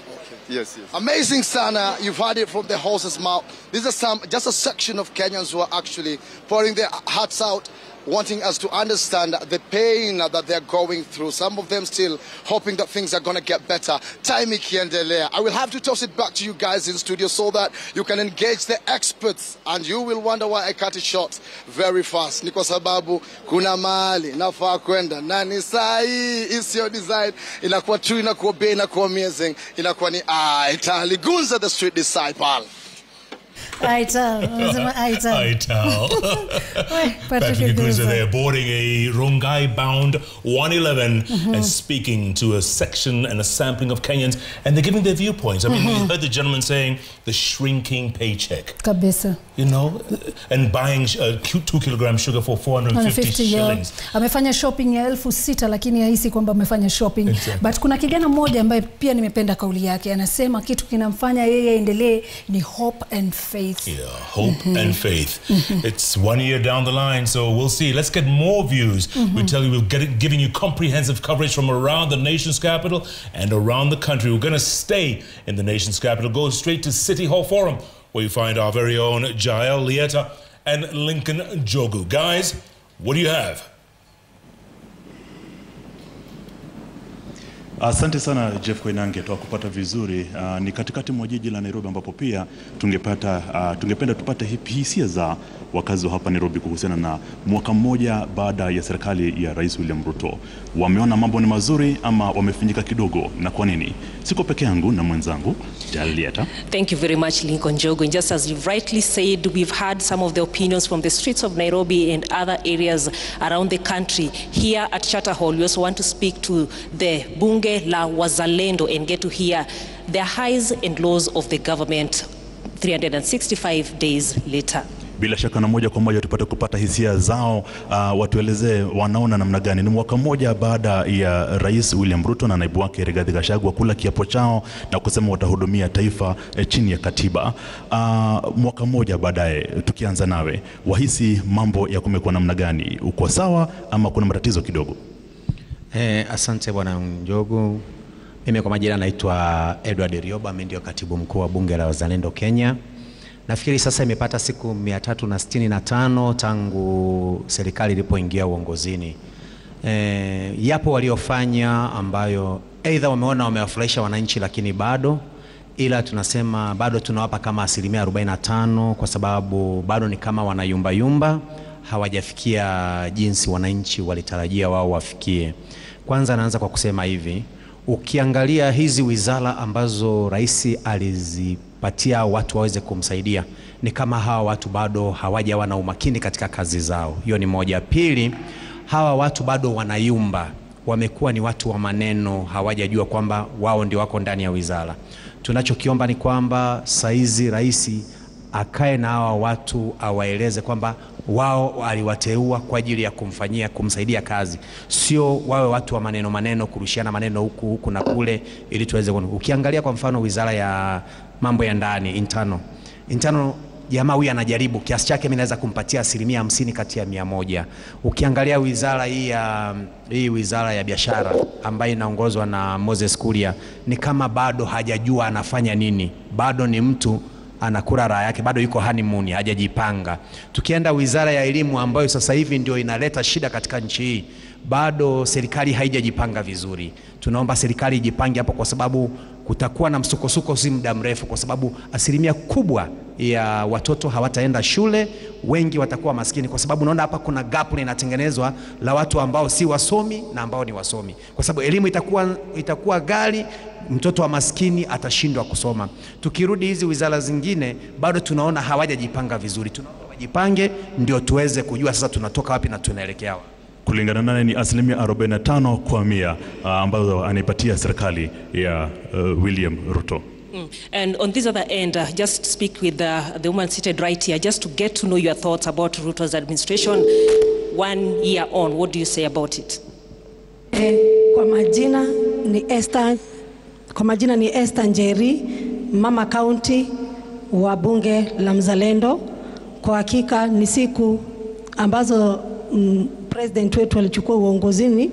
Yes, yes. Amazing, Sana. You've heard it from the horse's mouth. These are just a section of Kenyans who are actually pouring their hearts out, wanting us to understand the pain that they're going through. Some of them still hoping that things are going to get better. Time ikiendelea. I will have to toss it back to you guys in studio so that you can engage the experts, and you will wonder why I cut it short very fast. Ni kwa sababu kuna mahali nafaa kwenda na ni sahi isio design inakuwa true, inakuwa bei, inakuwa amazing, inakuwa ni Itali Gunza the street disciple. Aital. Patrick Gunza there boarding a Rongai-bound 111 and speaking to a section and a sampling of Kenyans, and they're giving their viewpoints. I mean, we heard the gentleman saying the shrinking paycheck. Kabisa. You know, and buying 2 kilogram sugar for 450 shillings. Amefanya shopping ya 6,000 lakini haisi kwamba amefanya shopping. Exactly. But kuna kijana mmoja ambaye pia nimependa kauli yake. Anasema kitu kinamfanya yeye endelee ni hope and faith. Yeah, hope and faith. It's 1 year down the line, so we'll see. Let's get more views. We tell you we're giving you comprehensive coverage from around the nation's capital and around the country. We're going to stay in the nation's capital, go straight to City Hall Forum, where you find our very own Jael Lieta and Lincoln Jogu. Guys, what do you have? Asante sana Jeff Koinange, tukupata vizuri. Ni katikati mwa jiji la Nairobi ambapo pia tungependa tupate hisia za wakazi wa hapa Nairobi kuhusiana na mwaka mmoja baada ya serikali ya Rais William Ruto. Wameona mambo ni mazuri ama wamefinyika kidogo, na kwa nini? Siko peke yangu na mwenzangu Jalieta. Thank you very much, Lincoln Jogo. And just as you've rightly said, we've heard some of the opinions from the streets of Nairobi and other areas around the country. Here at Charter Hall, we also want to speak to the Bunge la Wazalendo and get to hear the highs and lows of the government 365 days later. Bila shaka na moja kwa moja tupate kupata hisia zao, watuelezee wanaona namna gani. Ni mwaka mmoja baada ya Rais William Ruto na naibu wake Rigathi Gachagua kula kiapo chao na kusema watahudumia taifa chini ya katiba. Mwaka mmoja baadaye, tukianza nawe, wahisi mambo ya kumekuwa namna gani? Uko sawa ama kuna matatizo kidogo? Asante bwana Njogu. Mimi kwa majina naitwa Edward Rioba, mimi ndio katibu mkuu wa Bunge la Wazalendo Kenya. Nafikiri sasa imepata siku 365 tangu serikali ilipoingia uongozini. Yapo waliofanya ambayo aidha wameona wamewafurahisha wananchi, lakini bado, ila tunasema bado tunawapa kama 45% kwa sababu bado ni kama wanayumba yumba, hawajafikia jinsi wananchi walitarajia wao wafikie. Kwanza naanza kwa kusema hivi, ukiangalia hizi wizara ambazo rais alizipatia watu waweze kumsaidia, ni kama hawa watu bado hawajawa na umakini katika kazi zao. Hiyo ni moja. Pili, hawa watu bado wanayumba. wamekuwa ni watu wa maneno, hawajajua kwamba wao ndio wako ndani ya wizara. Tunachokiomba ni kwamba saizi rais akae na hawa watu, awaeleze kwamba wao aliwateua kwa ajili ya kumsaidia kazi, sio wawe watu wa maneno, kurushiana maneno huku na kule ili tuweze. Ukiangalia kwa mfano wizara ya mambo ya ndani, internal, jamaa huyu anajaribu kiasi chake, mimi naweza kumpatia 50% kati ya 100. Ukiangalia wizara hii wizara ya biashara ambayo inaongozwa na Moses Kuria, ni kama bado hajajua anafanya nini, bado ni mtu anakula raha yake, bado yuko honeymoon, hajajipanga. Tukienda wizara ya elimu ambayo sasa hivi ndio inaleta shida katika nchi hii, bado serikali haijajipanga vizuri. Tunaomba serikali ijipange hapo, kwa sababu kutakuwa na msukosuko si muda mrefu, kwa sababu asilimia kubwa ya watoto hawataenda shule, wengi watakuwa maskini, kwa sababu naona hapa kuna gap linatengenezwa la watu ambao si wasomi na ambao ni wasomi, kwa sababu elimu itakuwa ghali, mtoto wa maskini atashindwa kusoma. Tukirudi hizi wizara zingine, bado tunaona hawajajipanga vizuri. Tunaomba wajipange ndio tuweze kujua sasa tunatoka wapi na tunaelekea wapi. Kulingana naye ni asilimia 45 kwa 100 ambazo anaipatia serikali ya William Ruto. And on this other end, just speak with the woman seated right here, just to get to know your thoughts about Ruto's administration 1 year on. What do you say about it? Kwa majina ni Esther Njeri, mama county wa bunge la Mzalendo. Kwa hakika ni siku ambazo president wetu alichukua uongozini,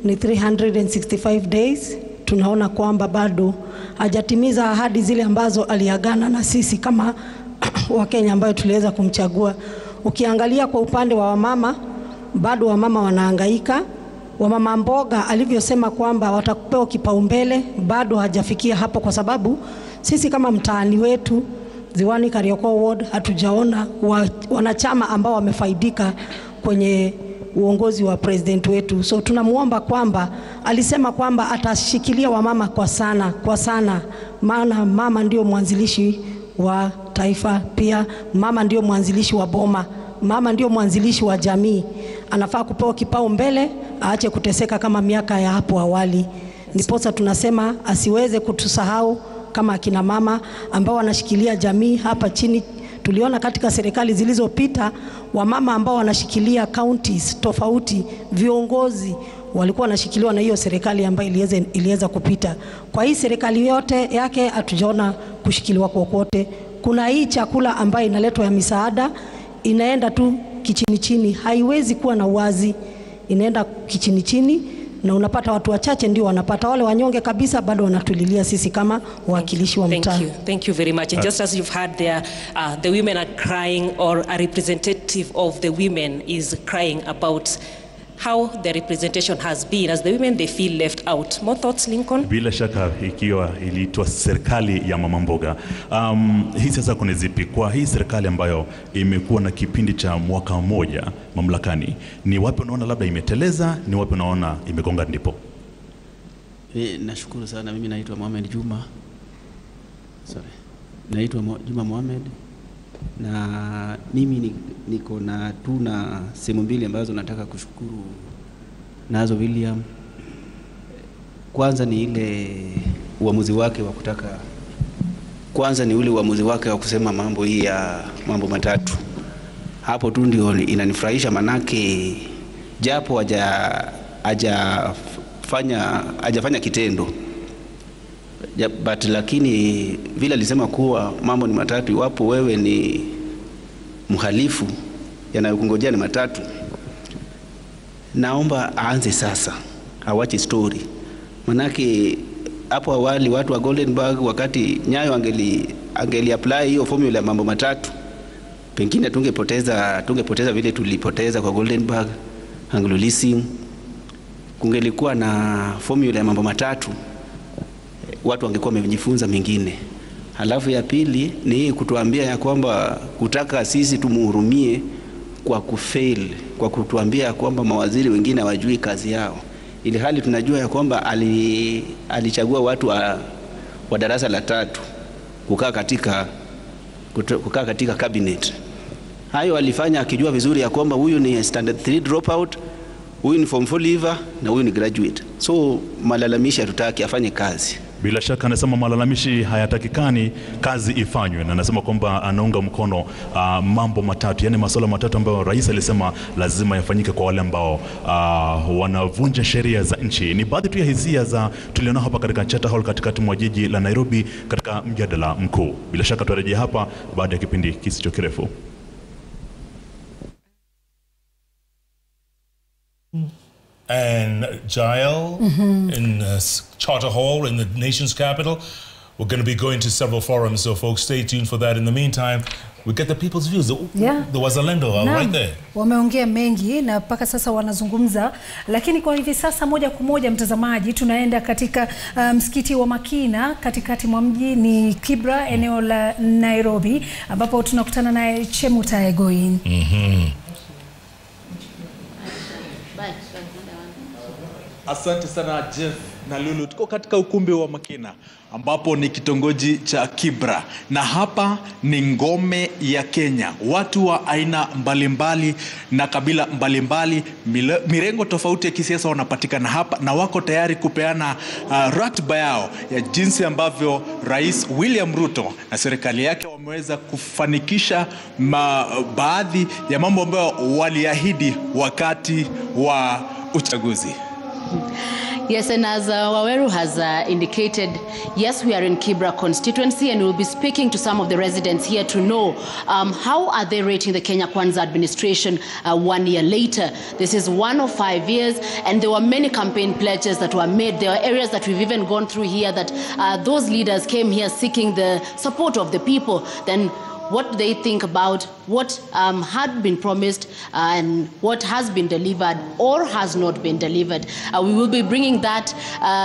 ni 365 days. Tunaona kwamba bado hajatimiza ahadi zile ambazo aliagana na sisi kama Wakenya ambayo tuliweza kumchagua. Ukiangalia kwa upande wa wamama, bado wamama wanahangaika. Wamama mboga alivyosema kwamba watakupewa kipaumbele, bado hajafikia hapo, kwa sababu sisi kama mtaani wetu Ziwani Kariokoo Ward hatujaona wanachama ambao wamefaidika kwenye uongozi wa president wetu. So tunamuomba kwamba, alisema kwamba atashikilia wamama kwa sana, maana mama ndio mwanzilishi wa taifa, pia mama ndio mwanzilishi wa boma, mama ndio mwanzilishi wa jamii. Anafaa kupewa kipaumbele, aache kuteseka kama miaka ya hapo awali. Ndiposa tunasema asiweze kutusahau kama akina mama ambao wanashikilia jamii hapa chini. Tuliona katika serikali zilizopita wamama ambao wanashikilia counties tofauti, viongozi walikuwa wanashikiliwa na hiyo serikali ambayo iliweza kupita. Kwa hii serikali yote yake hatujaona kushikiliwa kokote. Kuna hii chakula ambayo inaletwa ya misaada, inaenda tu kichini, haiwezi kuwa na uwazi, inaenda kichini, na unapata watu wachache ndio wanapata, wale wanyonge kabisa bado wanatulilia sisi kama wawakilishi wa mtaa. Thank you very much. And just as you've heard there, the women are crying, or a representative of the women is crying about how the representation has been. As the women, they feel left out. More thoughts, Lincoln? Bila shaka ikiwa iliitwa serikali ya mama mboga, hii sasa kuna zipi kwa hii serikali ambayo imekuwa na kipindi cha mwaka mmoja mamlakani? Ni wapi unaona labda imeteleza, ni wapi unaona imegonga ndipo? Nashukuru sana. Mimi naitwa Mohamed Juma. Naitwa Juma Mohamed, na mimi niko na sehemu mbili ambazo nataka kushukuru nazo William. Kwanza ni ile uamuzi wake wa kutaka, uamuzi wake wa kusema mambo hii ya mambo matatu. Hapo tu ndio inanifurahisha, manake japo hajafanya kitendo, but lakini vile alisema kuwa mambo ni matatu, iwapo wewe ni mhalifu yanayokungojea ni matatu, naomba aanze sasa, awache story. Manake hapo awali watu wa Goldenberg, wakati Nyayo angeli apply hiyo formula ya mambo matatu, pengine tungepoteza vile tulipoteza kwa Goldenberg, Anglo Leasing. Kungelikuwa na formula ya mambo matatu, watu wangekuwa wamejifunza mengine. Halafu ya pili ni kutuambia ya kwamba kutaka sisi tumuhurumie kwa kufail, kwa kutuambia ya kwamba mawaziri wengine hawajui kazi yao, ili hali tunajua ya kwamba alichagua watu wa darasa la 3 kukaa katika cabinet. Hayo alifanya akijua vizuri ya kwamba huyu ni standard 3 dropout, huyu ni form 4 leaver na huyu ni graduate. So malalamishi hatutaki, afanye kazi. Bila shaka anasema malalamishi hayatakikani, kazi ifanywe, na anasema kwamba anaunga mkono mambo matatu, yani masuala matatu ambayo rais alisema lazima yafanyike kwa wale ambao wanavunja sheria za nchi. Ni baadhi tu ya hisia za tuliona hapa katika Charter Hall katikati mwa jiji la Nairobi katika mjadala mkuu. Bila shaka tutarejea hapa baada ya kipindi kisicho kirefu. And Jael, in Charter Hall in the nation's capital. We're going to be going to several forums, so folks, stay tuned for that. In the meantime, we get the people's views. The Wazalendo are right there. Wameongea mengi na mpaka sasa wanazungumza, lakini kwa hivi sasa moja kwa moja mtazamaji tunaenda katika msikiti wa Makina katikati mwa mji ni Kibra, eneo la Nairobi, ambapo tunakutana na Chemuta Egoin. Asante sana Jeff na Lulu. Tuko katika ukumbi wa Makina ambapo ni kitongoji cha Kibra, na hapa ni ngome ya Kenya. Watu wa aina mbalimbali na kabila mbalimbali, mirengo tofauti ya kisiasa wanapatikana hapa na wako tayari kupeana ratiba yao ya jinsi ambavyo Rais William Ruto na serikali yake wameweza kufanikisha baadhi ya mambo ambayo waliahidi wakati wa uchaguzi. Yes, and as Waweru has indicated, yes, we are in Kibra constituency, and we'll be speaking to some of the residents here to know how are they rating the Kenya Kwanza administration 1 year later. This is 1 of 5 years, and there were many campaign pledges that were made. There are areas that we've even gone through here that those leaders came here seeking the support of the people. Then what they think about what had been promised and what has been delivered or has not been delivered. We will be bringing that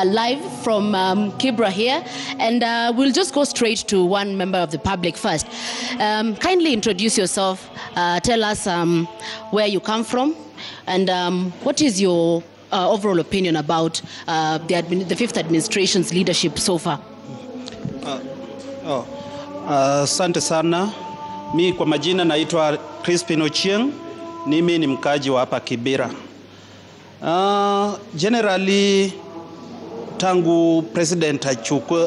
live from Kibra here, and we'll just go straight to one member of the public first. Kindly introduce yourself, tell us where you come from, and what is your overall opinion about the fifth administration's leadership so far. Asante sana. Mi kwa majina naitwa Crispin Ochieng. Mimi ni mkaji wa hapa Kibera. Generally tangu president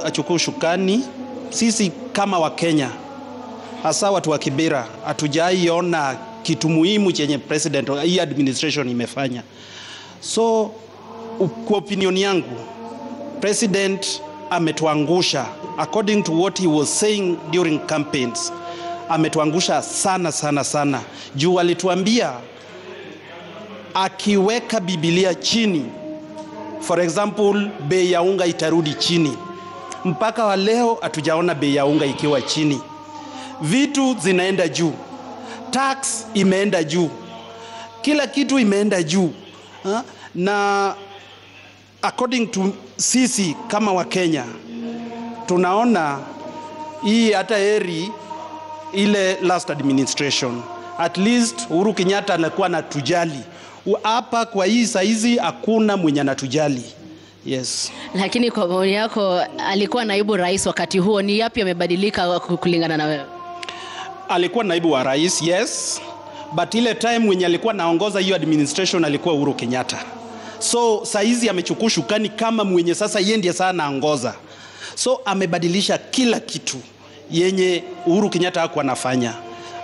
achukue shukani, sisi kama wa Kenya, hasa watu wa Kibera, hatujaiona kitu muhimu chenye president hii administration imefanya. So kwa opinion yangu, president ametuangusha according to what he was saying during campaigns. Ametuangusha sana sana sana. Juu alituambia akiweka Biblia chini, for example, bei ya unga itarudi chini. Mpaka wa leo hatujaona bei ya unga ikiwa chini. Vitu zinaenda juu. Tax imeenda juu. Kila kitu imeenda juu. Na according to sisi kama wa Kenya, tunaona hii hata heri ile last administration. At least Uhuru Kenyatta alikuwa anatujali. Hapa kwa hii saizi hakuna mwenye anatujali. Yes. Lakini kwa maoni yako, alikuwa naibu rais wakati huo, ni yapi yamebadilika kulingana na wewe? Alikuwa naibu wa rais, yes. But ile time mwenye alikuwa naongoza hiyo administration alikuwa Uhuru Kenyatta. So saizi amechukua shukani kama mwenye sasa yeye ndiye sana anaongoza. So amebadilisha kila kitu yenye Uhuru Kenyatta hakuwa anafanya.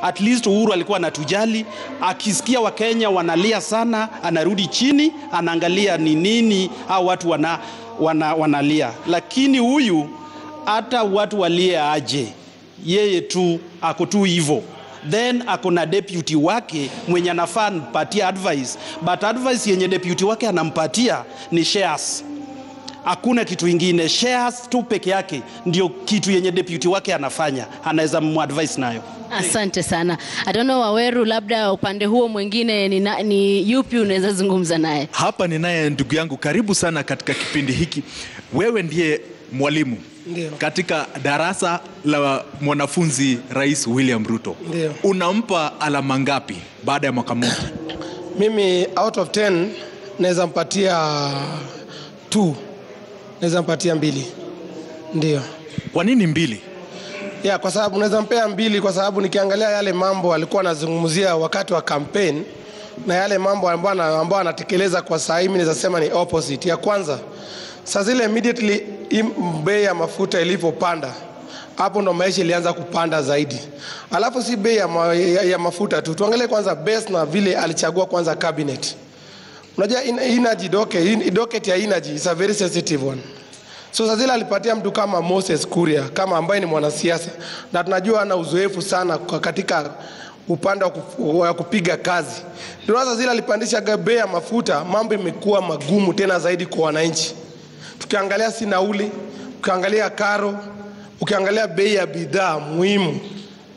At least Uhuru alikuwa anatujali, akisikia wa Kenya wanalia sana, anarudi chini, anaangalia ni nini au watu wanalia. Lakini huyu hata watu walia aje, yeye tu ako tu hivyo. Then akona deputy wake mwenye anafaa mpatia advice, but advice yenye deputy wake anampatia ni shares. Hakuna kitu ingine, shares tu peke yake ndio kitu yenye deputy wake anafanya, anaweza muadvise nayo. Asante sana. I don't know Waweru, labda upande huo mwingine ni yupi unaweza zungumza naye? Hapa ni naye ndugu yangu, karibu sana katika kipindi hiki. Wewe ndiye mwalimu. Ndiyo. Katika darasa la mwanafunzi Rais William Ruto. Ndiyo. Unampa alama ngapi baada ya mwaka mmoja? Mimi out of 10 naweza mpatia 2. Naweza mpatia 2. Ndiyo. Kwa nini 2? Kwa sababu naweza mpea 2 kwa sababu nikiangalia yale mambo alikuwa anazungumzia wakati wa campaign, na yale mambo ambayo anatekeleza kwa saa hii, mimi naweza sema ni opposite. Ya kwanza, saa zile immediately bei ya mafuta ilipopanda, hapo ndo maisha ilianza kupanda zaidi. Alafu si bei ya mafuta tu, tuangalie kwanza base na vile alichagua kwanza cabinet. Unajua energy docket ya energy is a very sensitive one. So sasa zile alipatia mtu kama Moses Kuria, kama ambaye ni mwanasiasa na tunajua ana uzoefu sana katika upande wa kupiga kazi. Ndio sasa zile alipandisha bei ya mafuta, mambo imekuwa magumu tena zaidi kwa wananchi. Tukiangalia si nauli, ukiangalia karo, ukiangalia bei ya bidhaa muhimu,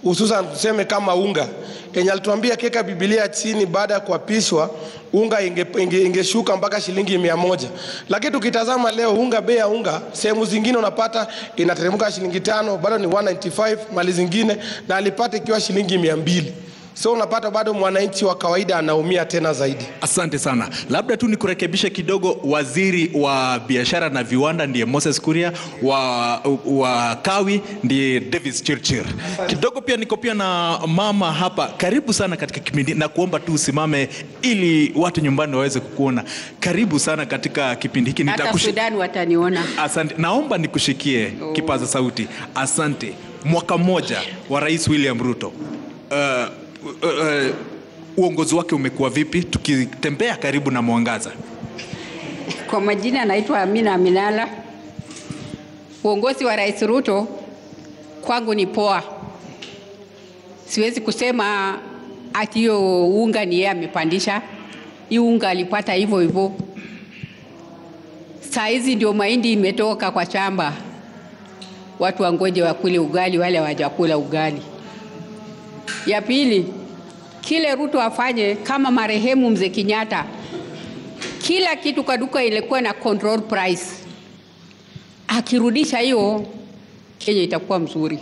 hususan tuseme kama unga. Kenya alituambia keka Biblia chini baada ya kuapishwa unga ingeshuka mpaka shilingi 100. Lakini tukitazama leo unga, bei ya unga sehemu zingine unapata inateremka shilingi 5, bado ni 195, mali zingine na alipata ikiwa shilingi 200. So unapata bado mwananchi wa kawaida anaumia tena zaidi. Asante sana. Labda tu nikurekebishe kidogo, waziri wa biashara na viwanda ndiye Moses Kuria, wa kawi ndiye Davis Chirchir. Kidogo pia niko pia na mama hapa. Karibu sana katika kipindi, na kuomba tu usimame ili watu nyumbani waweze kukuona. Karibu sana katika kipindi hiki. Hata Sudan wataniona. Asante. Naomba nikushikie kipaza sauti. Asante. Mwaka mmoja wa Rais William Ruto. Uongozi wake umekuwa vipi tukitembea karibu na mwangaza? Kwa majina naitwa Amina Aminala. Uongozi wa Rais Ruto kwangu ni poa. Siwezi kusema ati hiyo unga ni yeye amepandisha. Hiyo unga alipata hivyo hivyo. Saa hizi ndio mahindi imetoka kwa shamba. Watu wangoje wakule ugali, wale hawajakula ugali. Ya pili, kile Ruto afanye kama marehemu mzee Kenyatta. Kila kitu kwa duka ilikuwa na control price. Akirudisha hiyo, Kenya itakuwa mzuri.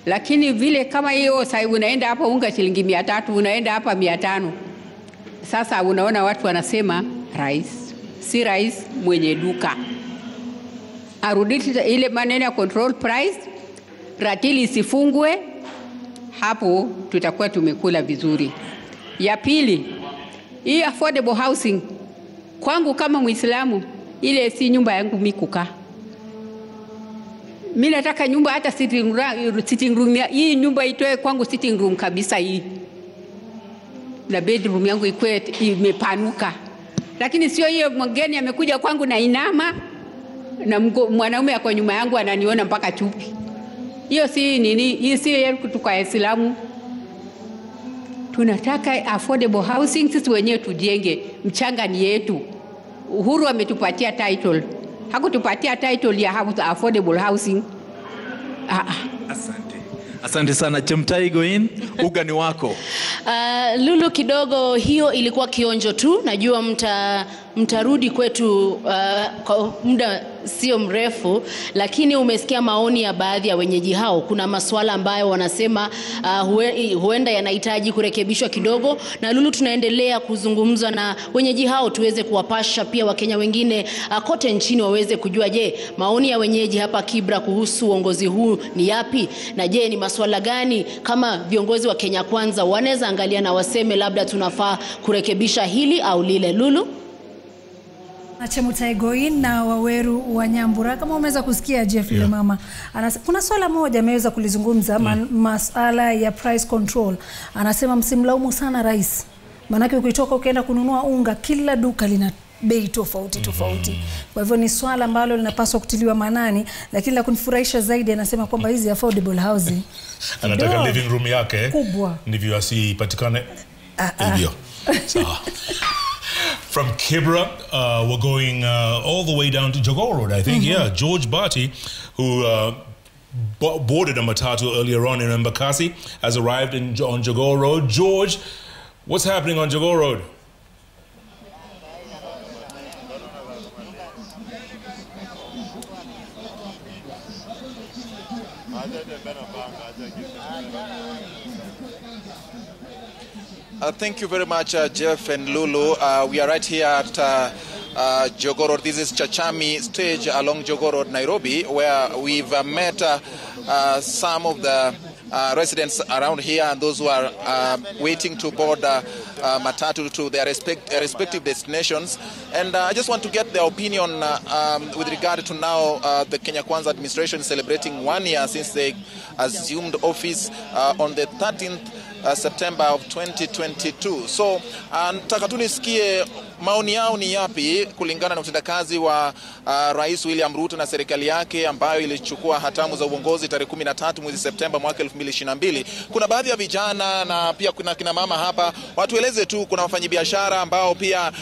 Lakini vile kama hiyo sasa unaenda hapa unga shilingi 300, unaenda hapa 500. Sasa unaona watu wanasema rais, si rais mwenye duka. Arudishe ile maneno ya control price, ratili isifungwe. Hapo tutakuwa tumekula vizuri. Ya pili, hii affordable housing kwangu kama Muislamu, ile si nyumba yangu mimi kukaa. Mimi nataka nyumba hata sitting room hii nyumba itoe kwangu sitting room kabisa hii. Na bedroom yangu ikuwe imepanuka. Lakini sio hiyo mgeni amekuja kwangu na inama na mwanaume yako nyuma yangu ananiona mpaka chupi. Hiyo si nini? Hii si yetu kwa Waislamu. Tunataka affordable housing, sisi wenyewe tujenge. Mchanga ni yetu. Uhuru ametupatia title. Hakutupatia title ya affordable housing. Asante. Asante sana. Chemtai Goin, ugani wako. Lulu, kidogo hiyo ilikuwa kionjo tu. Najua mtarudi kwetu kwa muda sio mrefu, lakini umesikia maoni ya baadhi ya wenyeji hao. Kuna masuala ambayo wanasema huenda yanahitaji kurekebishwa kidogo, na Lulu tunaendelea kuzungumza na wenyeji hao tuweze kuwapasha pia Wakenya wengine kote nchini waweze kujua, je, maoni ya wenyeji hapa Kibra kuhusu uongozi huu ni yapi, na je ni masuala gani kama viongozi wa Kenya Kwanza wanaweza angalia na waseme labda tunafaa kurekebisha hili au lile. Lulu Chemtai Goin na Waweru wa Nyambura, kama umeweza kusikia Jeff ile mama kuna swala moja ameweza kulizungumza, masuala ya price control. Anasema msimlaumu sana rais, maana ukitoka ukaenda kununua unga kila duka lina bei tofauti. Kwa hivyo ni swala ambalo linapaswa kutiliwa manani, lakini la kunifurahisha zaidi anasema kwamba hizi affordable housing anataka living room yake kubwa ndivyo asipatikane hivyo. Sawa. From Kibra, we're going all the way down to Jogoo Road, I think. Yeah, George Bati, who boarded a matatu earlier on in Embakasi, has arrived on Jogoo Road. George, what's happening on Jogoo Road? Thank you very much, Jeff and Lulu. We are right here at Jogoo Road. This is Chachami stage along Jogoo Road, Nairobi, where we've met some of the residents around here and those who are waiting to board matatu to their respective destinations. And I just want to get their opinion with regard to now the Kenya Kwanza administration celebrating 1 year since they assumed office on the 13th September of 2022. So nataka tu nisikie maoni yao ni yapi kulingana na utendakazi wa Rais William Ruto na serikali yake ambayo ilichukua hatamu za uongozi tarehe 13 mwezi Septemba mwaka 2022. Kuna baadhi ya vijana na pia kuna kina mama hapa. Watueleze tu, kuna wafanyabiashara ambao pia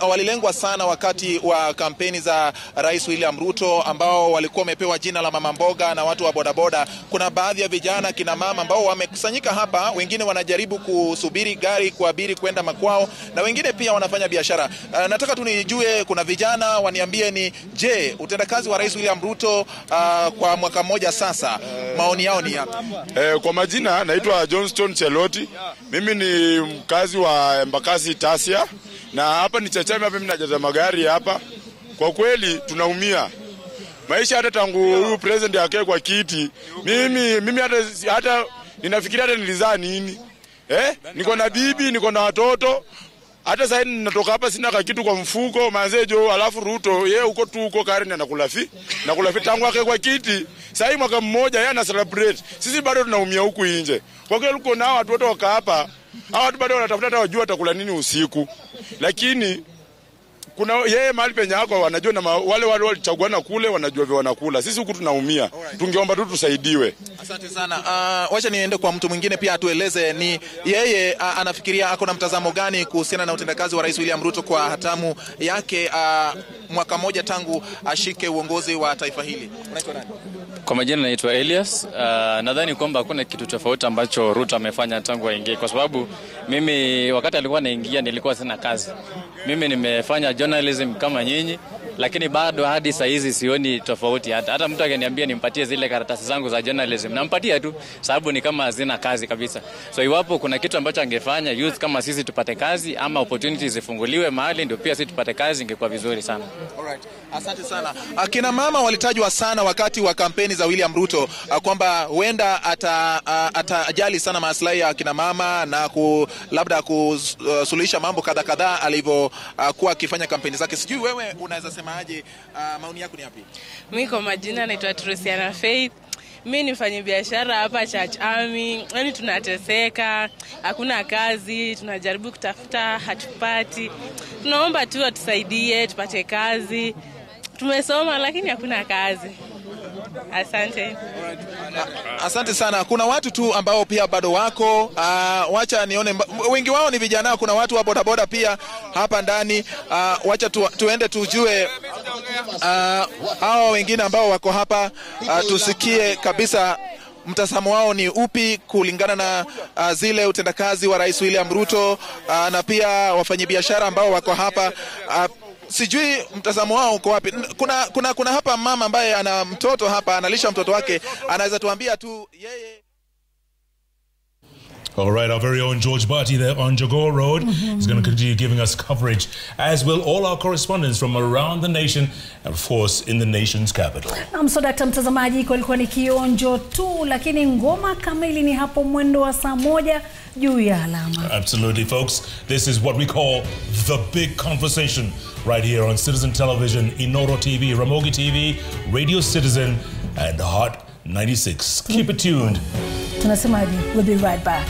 walilengwa sana wakati wa kampeni za Rais William Ruto ambao walikuwa wamepewa jina la mama mboga na watu wa bodaboda. Kuna baadhi ya vijana kina mama ambao wamekusanyika hapa, wengine wanajaribu kusubiri gari kuabiri kwenda makwao na wengine pia wanafanya biashara. Nataka tu nijue, kuna vijana waniambie ni je, utendakazi wa Rais William Ruto kwa mwaka mmoja sasa, maoni yao ni yapi? Kwa majina naitwa Johnston Cheloti. Mimi ni mkazi wa Embakasi Tasia na hapa ni Chachami, hapa mimi najaza magari hapa. Kwa kweli tunaumia. Maisha hata tangu huyu president yake kwa kiti, mimi hata ninafikiria hata nilizaa nini. Niko na bibi, niko na watoto. Hata sasa ninatoka hapa sina kitu kwa mfuko manzejo, alafu Ruto yeye uko tu uko Karen anakulafi tangu yake kwa kiti. Sasa mwaka mmoja yeye ana celebrate. Sisi bado tunaumia huku nje. Kwa kweli uko nao watu wote waka hapa. Hao watu bado wanatafuta hata wajua atakula nini usiku. Lakini kuna yeye mahali penye yako wanajua na wale walichaguana kule wanajua vile wanakula. Sisi huku tunaumia. Tungeomba tu tusaidiwe. Asante sana. Wacha niende kwa mtu mwingine pia atueleze ni yeye anafikiria ako na mtazamo gani kuhusiana na utendakazi wa Rais William Ruto kwa hatamu yake mwaka mmoja tangu ashike uongozi wa taifa hili. Unaitwa nani? Kwa majina naitwa Elias. Nadhani kwamba hakuna kitu tofauti ambacho Ruto amefanya tangu aingie, kwa sababu mimi wakati alikuwa anaingia nilikuwa sina kazi. Mimi nimefanya journalism kama nyinyi, lakini bado hadi saa hizi sioni tofauti. Hata mtu akiniambia nimpatie zile karatasi zangu za journalism, nampatia tu, sababu ni kama hazina kazi kabisa. So iwapo kuna kitu ambacho angefanya youth kama sisi tupate kazi ama opportunities zifunguliwe mahali ndio pia sisi tupate kazi, ingekuwa vizuri sana. Alright. Asante sana. Akina mama walitajwa sana wakati wa kampeni za William Ruto kwamba huenda atajali sana maslahi ya akina mama na labda kusuluhisha mambo kadhaa alivyokuwa akifanya kampeni zake. Sijui wewe unaweza semaje, maoni yako ni yapi? Mimi kwa majina naitwa Trusiana Faith. Mimi ni mfanyabiashara hapa Chachami. Yaani tunateseka, hakuna kazi, tunajaribu kutafuta, hatupati. Tunaomba tu atusaidie tupate kazi. Tumesoma lakini hakuna kazi. Asante. Asante sana. Kuna watu tu ambao pia bado wako, wacha nione, wengi wao ni vijana. Kuna watu wa bodaboda pia hapa ndani. Wacha tuende tujue hao wengine ambao wako hapa, tusikie kabisa mtazamo wao ni upi kulingana na zile utendakazi wa Rais William Ruto, na pia wafanyabiashara ambao wako hapa. Sijui mtazamo wao uko wapi. Kuna hapa mama ambaye ana mtoto hapa, analisha mtoto wake, anaweza tuambia tu yeye. All right, our very own George Bati there on Jogoo Road is going to continue giving us coverage, as will all our correspondents from around the nation, and of course in the nation's capital. So Dr. mtazamaji, kulikuwa ni kionjo tu, lakini ngoma kamili ni hapo mwendo wa saa 1 juu ya alama. Absolutely, folks. This is what we call the big conversation right here on Citizen Television, Inoro TV, Ramogi TV, Radio Citizen, and Hot 96. Keep it tuned. Tunasemaje? We'll be right back.